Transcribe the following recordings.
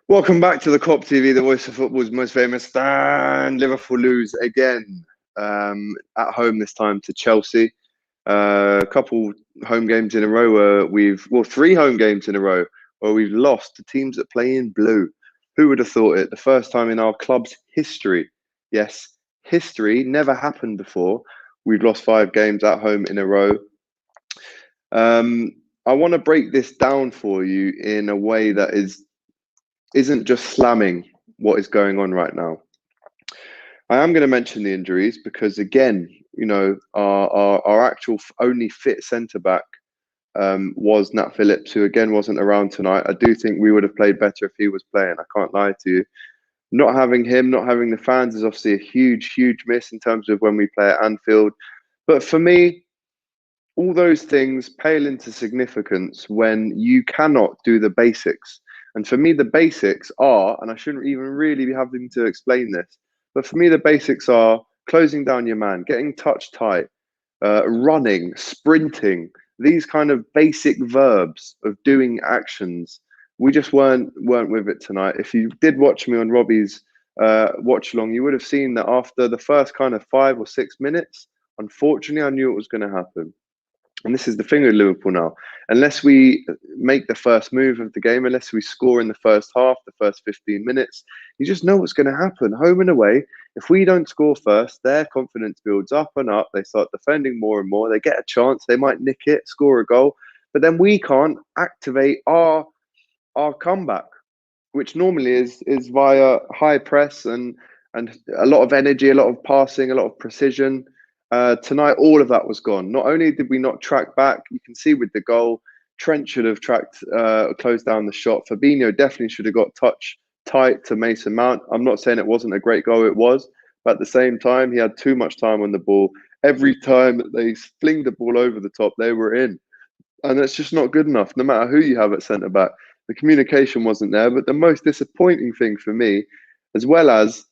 Welcome back to the Kop TV, the voice of football's most famous stand. Liverpool lose again at home, this time to Chelsea. A couple home games in a row where three home games in a row where we've lost to teams that play in blue. Who would have thought it? The first time in our club's history. Yes, history, never happened before. We've lost 5 games at home in a row. I want to break this down for you in a way that isn't just slamming what is going on right now. I am going to mention the injuries because, again, our actual only fit centre back was Nat Phillips, who again wasn't around tonight. I do think we would have played better if he was playing. I can't lie to you. Not having him, not having the fans is obviously a huge, huge miss in terms of when we play at Anfield. But for me, all those things pale into significance when you cannot do the basics. And for me, the basics are, and I shouldn't even really be having to explain this, but for me, the basics are closing down your man, getting touch tight, running, sprinting, these kind of basic verbs of doing actions. We just weren't with it tonight. If you did watch me on Robbie's watch along, you would have seen that after the first kind of 5 or 6 minutes, unfortunately, I knew it was going to happen. And this is the thing with Liverpool now. Unless we make the first move of the game, unless we score in the first half, the first 15 minutes, you just know what's going to happen. Home and away, if we don't score first, their confidence builds up and up. They start defending more and more. They get a chance. They might nick it, score a goal. But then we can't activate our comeback, which normally is via high press and a lot of energy, a lot of passing, a lot of precision. Tonight, all of that was gone. Not only did we not track back, you can see with the goal, Trent should have closed down the shot. Fabinho definitely should have got touch tight to Mason Mount. I'm not saying it wasn't a great goal, it was. But at the same time, he had too much time on the ball. Every time they fling the ball over the top, they were in. And that's just not good enough, no matter who you have at centre back. The communication wasn't there. But the most disappointing thing for me, as well as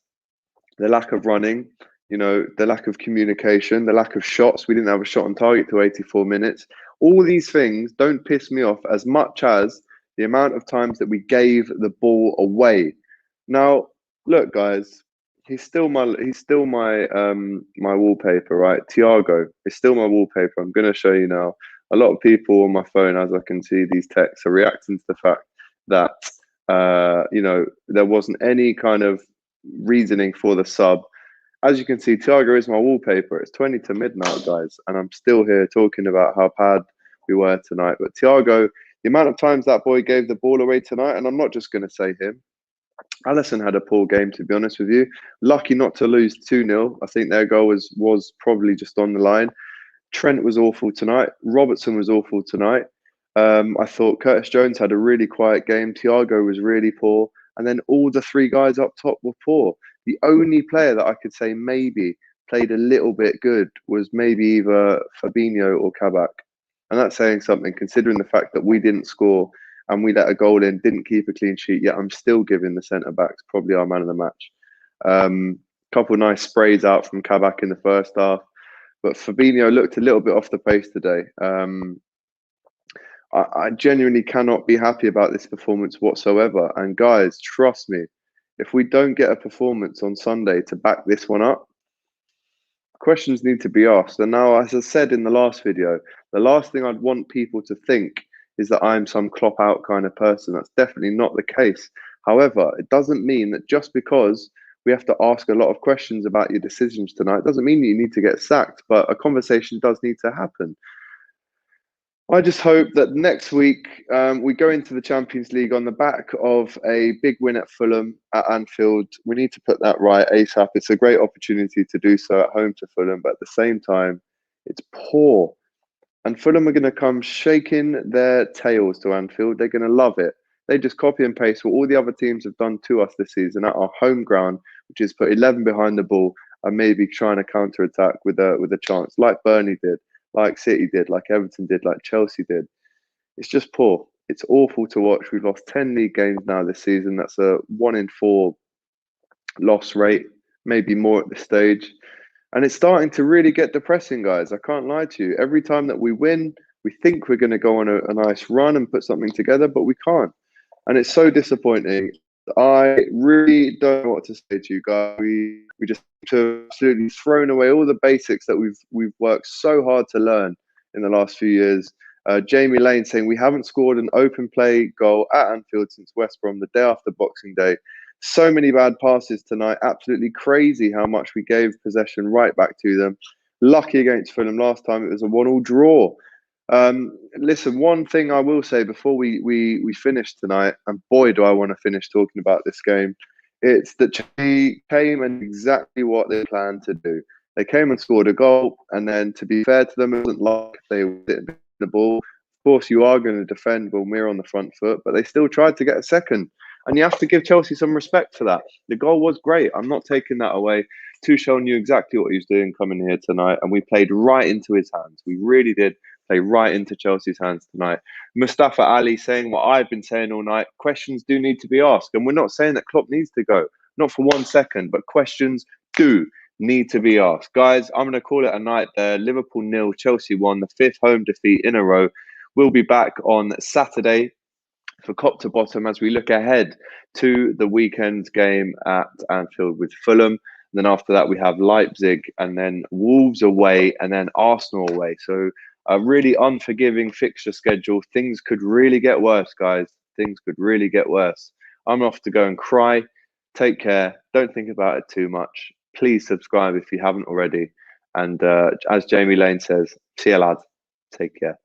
the lack of running, the lack of communication, the lack of shots. We didn't have a shot on target to 84 minutes. All these things don't piss me off as much as the amount of times that we gave the ball away. Now, look, guys, he's still my my wallpaper, right? Thiago is still my wallpaper. I'm going to show you now. A lot of people on my phone, as I can see these texts, are reacting to the fact that there wasn't any kind of reasoning for the sub. As you can see, Thiago is my wallpaper. It's 20 to midnight, guys, and I'm still here talking about how bad we were tonight. But Thiago, the amount of times that boy gave the ball away tonight, and I'm not just going to say him. Alisson had a poor game, to be honest with you. Lucky not to lose 2-0. I think their goal was probably just on the line. Trent was awful tonight. Robertson was awful tonight. I thought Curtis Jones had a really quiet game. Thiago was really poor. And then all the 3 guys up top were poor. The only player that I could say maybe played a little bit good was maybe either Fabinho or Kabak. And that's saying something, considering the fact that we didn't score and we let a goal in, didn't keep a clean sheet. Yet I'm still giving the centre-backs probably our man of the match. Couple nice sprays out from Kabak in the first half. But Fabinho looked a little bit off the pace today. I genuinely cannot be happy about this performance whatsoever. And guys, trust me, if we don't get a performance on Sunday to back this one up, questions need to be asked. And now, as I said in the last video, the last thing I'd want people to think is that I'm some Klopp out kind of person. That's definitely not the case. However, it doesn't mean that just because we have to ask a lot of questions about your decisions tonight doesn't mean that you need to get sacked, but a conversation does need to happen. I just hope that next week we go into the Champions League on the back of a big win at Fulham at Anfield. We need to put that right ASAP. It's a great opportunity to do so at home to Fulham, but at the same time, it's poor. And Fulham are going to come shaking their tails to Anfield. They're going to love it. They just copy and paste what all the other teams have done to us this season at our home ground, which is put 11 behind the ball and maybe trying to counter-attack with a chance, like Burnley did, like City did, like Everton did, like Chelsea did. It's just poor. It's awful to watch. We've lost 10 league games now this season. That's a 1 in 4 loss rate, maybe more at this stage. And it's starting to really get depressing, guys. I can't lie to you. Every time that we win, we think we're going to go on a nice run and put something together, but we can't. And it's so disappointing. I really don't know what to say to you guys. We just have absolutely thrown away all the basics that we've worked so hard to learn in the last few years. Jamie Lane saying we haven't scored an open play goal at Anfield since West Brom the day after Boxing Day. So many bad passes tonight. Absolutely crazy how much we gave possession right back to them. Lucky against Fulham last time, it was a 1-1 draw. Listen, one thing I will say before we finish tonight, and boy, do I want to finish talking about this game, it's that Chelsea came and exactly what they planned to do. They came and scored a goal, and then to be fair to them, it wasn't like they didn't beat the ball. Of course, you are going to defend Wilmere on the front foot, but they still tried to get a second. And you have to give Chelsea some respect for that. The goal was great. I'm not taking that away. Tuchel knew exactly what he was doing coming here tonight, and we played right into his hands. We really did play right into Chelsea's hands tonight. Mustafa Ali saying what I've been saying all night, questions do need to be asked. And we're not saying that Klopp needs to go, not for 1 second, but questions do need to be asked. Guys, I'm going to call it a night there. Liverpool 0, Chelsea 1, the 5th home defeat in a row. We'll be back on Saturday for Kop to Bottom as we look ahead to the weekend's game at Anfield with Fulham. And then after that, we have Leipzig and then Wolves away and then Arsenal away. So a really unforgiving fixture schedule. Things could really get worse, guys. Things could really get worse. I'm off to go and cry. Take care. Don't think about it too much. Please subscribe if you haven't already. And as Jamie Lane says, see you lads. Take care.